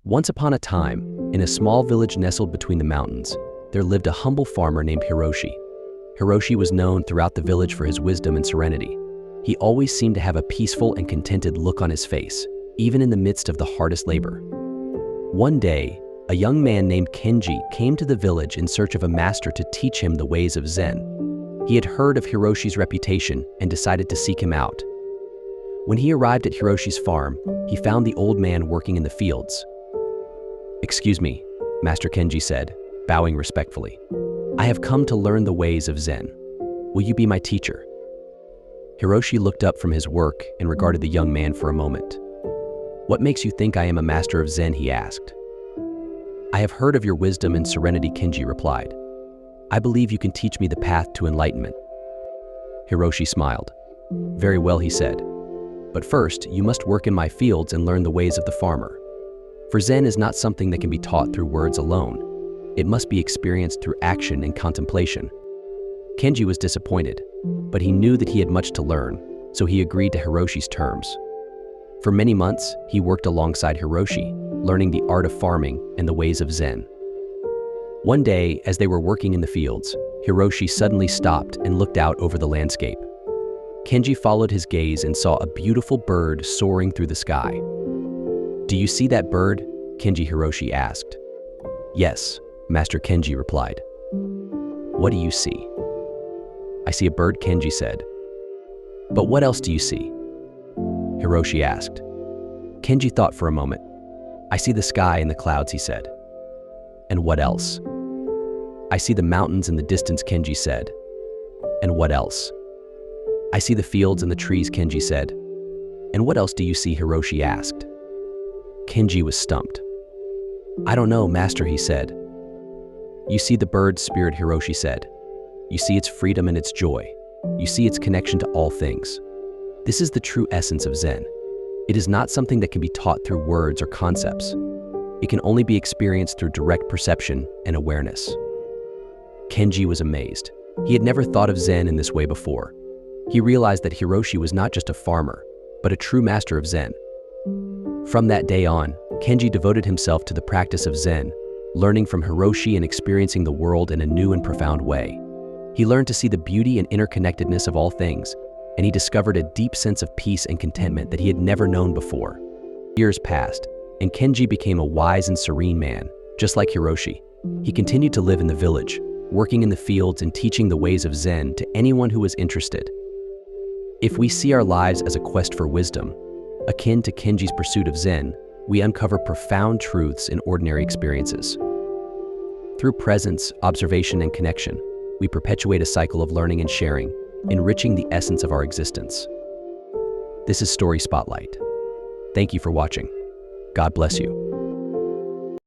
Once upon a time, in a small village nestled between the mountains, there lived a humble farmer named Hiroshi. Hiroshi was known throughout the village for his wisdom and serenity. He always seemed to have a peaceful and contented look on his face, even in the midst of the hardest labor. One day, a young man named Kenji came to the village in search of a master to teach him the ways of Zen. He had heard of Hiroshi's reputation and decided to seek him out. When he arrived at Hiroshi's farm, he found the old man working in the fields. "Excuse me," Master Kenji said, bowing respectfully. "I have come to learn the ways of Zen. Will you be my teacher?" Hiroshi looked up from his work and regarded the young man for a moment. "What makes you think I am a master of Zen?" he asked. "I have heard of your wisdom and serenity," Kenji replied. "I believe you can teach me the path to enlightenment." Hiroshi smiled. "Very well," he said. "But first, you must work in my fields and learn the ways of the farmer. For Zen is not something that can be taught through words alone. It must be experienced through action and contemplation." Kenji was disappointed, but he knew that he had much to learn, so he agreed to Hiroshi's terms. For many months, he worked alongside Hiroshi, learning the art of farming and the ways of Zen. One day, as they were working in the fields, Hiroshi suddenly stopped and looked out over the landscape. Kenji followed his gaze and saw a beautiful bird soaring through the sky. "Do you see that bird?" Kenji Hiroshi asked. "Yes," Master Kenji replied. "What do you see?" "I see a bird," Kenji said. "But what else do you see?" Hiroshi asked. Kenji thought for a moment. "I see the sky and the clouds," he said. "And what else?" "I see the mountains in the distance," Kenji said. "And what else?" "I see the fields and the trees," Kenji said. "And what else do you see?" Hiroshi asked. Kenji was stumped. "I don't know, Master," he said. "You see the bird's spirit," Hiroshi said. "You see its freedom and its joy. You see its connection to all things. This is the true essence of Zen. It is not something that can be taught through words or concepts. It can only be experienced through direct perception and awareness." Kenji was amazed. He had never thought of Zen in this way before. He realized that Hiroshi was not just a farmer, but a true master of Zen. From that day on, Kenji devoted himself to the practice of Zen, learning from Hiroshi and experiencing the world in a new and profound way. He learned to see the beauty and interconnectedness of all things, and he discovered a deep sense of peace and contentment that he had never known before. Years passed, and Kenji became a wise and serene man, just like Hiroshi. He continued to live in the village, working in the fields and teaching the ways of Zen to anyone who was interested. If we see our lives as a quest for wisdom, akin to Kenji's pursuit of Zen, we uncover profound truths in ordinary experiences. Through presence, observation, and connection, we perpetuate a cycle of learning and sharing, enriching the essence of our existence. This is Story Spotlight. Thank you for watching. God bless you.